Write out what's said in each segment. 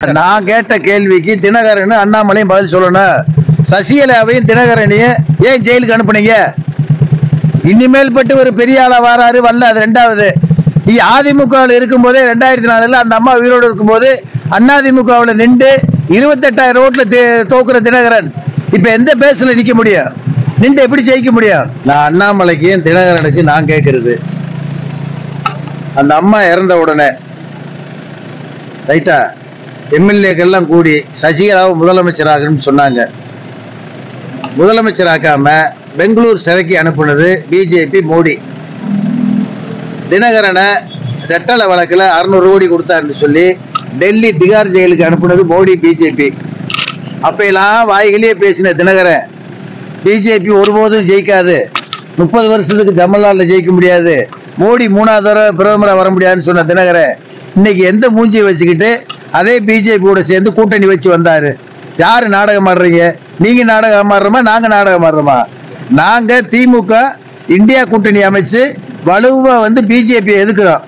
நான் கேட்ட கேள்விக்கு தினகரன் அண்ணாமலையும் பதில் சொல்லணும். சசிகலாவையும் தினகரனையும் ஏன் ஜெயிலுக்கு அனுப்புனீங்க? இனிமேல் பட்டு ஒரு பெரிய ஆளா வாராரு வரல, அது ரெண்டாவது. அதிமுகவில் இருக்கும்போதே 2004 அந்த அம்மா உயிரோடு இருக்கும்போது அதிமுகவில் நின்று 28,000 ஓட்டுல தோக்குற தினகரன் இப்ப எந்த பேஸ்ல நிக்க முடியும்? நின்று எப்படி ஜெயிக்க முடியும்? நான் அண்ணாமலைக்கும் தினகரனுக்கு நான் கேட்கறது, அந்த அம்மா இறந்த உடனே ரைட்டா எம்எல்ஏக்கெல்லாம் கூடி சசிகலாவை முதலமைச்சராகணும்னு சொன்னாங்க. முதலமைச்சராக்காம பெங்களூர் சிறைக்கு அனுப்புனது பிஜேபி, மோடி. தினகரனை ரெட்டலை வழக்கில் 600 கோடி கொடுத்தாருன்னு சொல்லி டெல்லி திகார் ஜெயிலுக்கு அனுப்புனது மோடி, பிஜேபி. அப்பெல்லாம் வாய்களே பேசின தினகரன் பிஜேபி ஒருபோதும் ஜெயிக்காது, 30 வருஷத்துக்கு தமிழ்நாட்டில் ஜெயிக்க முடியாது, மோடி 3வது தடவை பிரதமராக வர முடியாதுன்னு சொன்ன தினகரன் இன்னைக்கு எந்த மூஞ்சியை வச்சுக்கிட்டு அதே பிஜேபியோட சேர்ந்து கூட்டணி வச்சு வந்தாரு? யாரு நாடகம் ஆடுறீங்க? நீங்க நாடகம் ஆடுறோமா, நாங்க நாடகம் ஆடுறோமா? நாங்க திமுக இந்தியா கூட்டணி அமைச்சு வலுவா பிஜேபியை எதுக்குறோம்.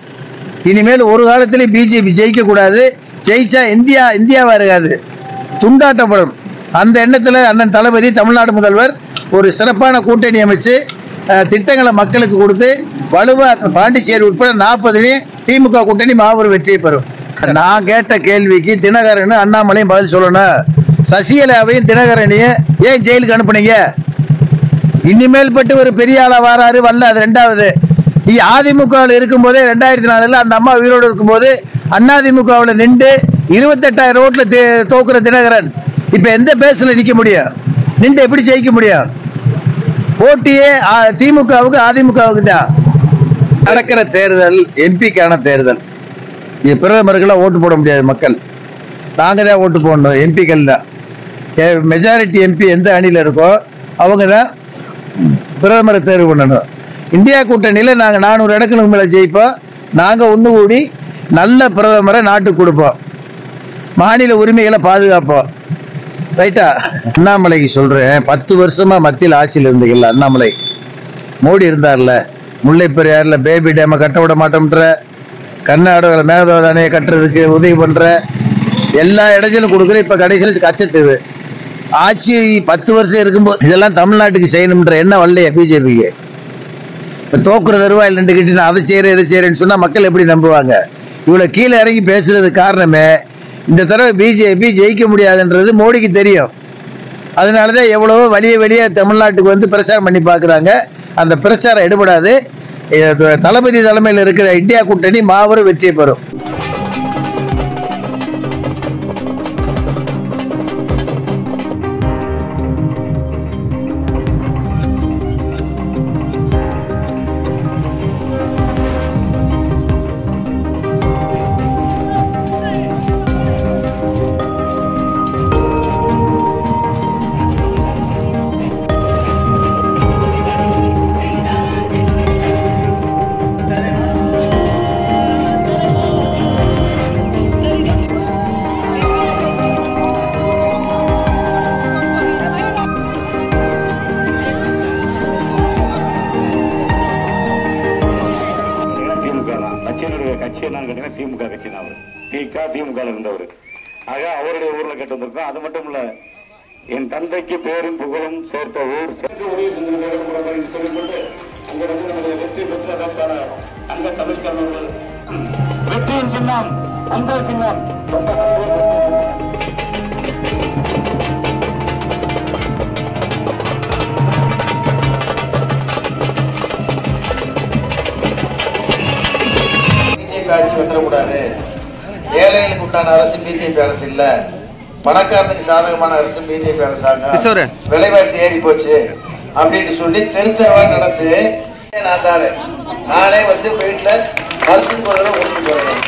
இனிமேல் ஒரு காலத்திலேயே பிஜேபி ஜெயிக்க கூடாது. ஜெயிச்சா இந்தியாவா இருக்காது, துண்டாட்டப்படும். அந்த எண்ணத்துல அண்ணன் தளபதி தமிழ்நாடு முதல்வர் ஒரு சிறப்பான கூட்டணி அமைச்சு திட்டங்களை மக்களுக்கு கொடுத்து வலுவா பாண்டிச்சேரி உட்பட 40 திமுக கூட்டணி மாபெரும் வெற்றியை பெறும். நான் கேட்ட கேள்விக்கு தினகரன் அண்ணாமலையும் பதில் சொல்லணும். சசிகலாவையும் தினகரனையும் ஏன் ஜெயிலுக்கு அனுப்புனீங்க? இனிமேல் பட்டு ஒரு பெரிய ஆளா வாராரு வரல, அது ரெண்டாவது. அதிமுகவில் இருக்கும்போதே 2004 அந்த அம்மா உயிரோடு இருக்கும்போது அதிமுகவில் நின்று 28,000 ஓட்டுல தோக்குற தினகரன் இப்ப எந்த பேஸ்ல நிக்க முடியும்? நின்று எப்படி ஜெயிக்க முடியும்? போட்டியே திமுகவுக்கு அதிமுகவுக்கு தான். நடக்கிற தேர்தல் எம்பிக்கான தேர்தல். பிரதமருக்கெல்லாம் ஓட்டு போட முடியாது மக்கள், நாங்க தான் ஓட்டு போடணும். எம்பிக்கள் தான் மெஜாரிட்டி. எம்பி எந்த அணியில் இருக்கோ அவங்க தான் பிரதமரை தேர்வு பண்ணணும். இந்தியா கூட்டணியில் நாங்கள் 400 இடங்களுக்கு மேலே ஜெயிப்போம். நாங்கள் ஒன்று கூடி நல்ல பிரதமரை நாட்டுக்கு கொடுப்போம், மாநில உரிமைகளை பாதுகாப்போம். ரைட்டா? அண்ணாமலைக்கு சொல்றேன், 10 வருஷமா மத்தியில் ஆட்சியில் இருந்தீங்கல்ல அண்ணாமலை. மோடி இருந்தார்ல, முல்லை பெரியாறுல பேபி டேமை கட்ட விட மாட்டோம்ன்ற, கர்நாடகாவில் மேகதாது அணையை கட்டுறதுக்கு உதவி பண்ற, எல்லா இடத்திலும் கொடுக்குற. இப்ப கடைசியில் கச்சத்துது ஆட்சி 10 வருஷம் இருக்கும்போது இதெல்லாம் தமிழ்நாட்டுக்கு செய்யணும்ன்ற என்ன வரலையா பிஜேபிக்கு? இப்போ தோக்குற தருவாயில் நின்றுக்கிட்டு நான் அதை செய்கிறேன் இதை செய்கிறேன்னு சொன்னால் மக்கள் எப்படி நம்புவாங்க? இவ்வளோ கீழே இறங்கி பேசுறது காரணமே இந்த தடவை பிஜேபி ஜெயிக்க முடியாதுன்றது மோடிக்கு தெரியும். அதனால தான் எவ்வளவோ வெளியே தமிழ்நாட்டுக்கு பிரச்சாரம் பண்ணி பார்க்குறாங்க. அந்த பிரச்சாரம் எடுபடாது. தளபதி தலைமையில் இருக்கிற இந்தியா கூட்டணி மாபெரும் வெற்றி பெறும். கட்சி என்னன்னு கேட்டீங்கன்னா திமுக கட்சி தான். அவர் திமுக இருந்தவர். ஆக அவருடைய ஊர்ல கேட்டு வந்திருக்கோம். அது மட்டும் இல்ல, என் தந்தைக்கு பேரும் புகழும் சேர்த்த ஊர் உதவி சொல்லிக்கொண்டு உங்களுடைய வெற்றி பெற்றதற்கான அங்க தமிழ்ச்சர்கள் வெற்றியின் சின்னம் அந்த சின்னம் ஆட்சி வந்துடக்கூடாது. ஏழைகளுக்கு உண்டான அரசு பிஜேபி அரசு இல்ல, பணக்காரனுக்கு சாதகமான அரசு பிஜேபி அரசாங்கம். விலைவாசி ஏறி போச்சு அப்படின்னு சொல்லி தெருத்தரவா நடந்து நானே வீட்டுல வருஷத்துக்கு ஒரு தடவை கொடுத்து போறேன்.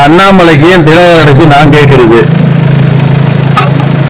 அண்ணாமலைக்கு தினகரனுக்கு நான் கேட்கிறது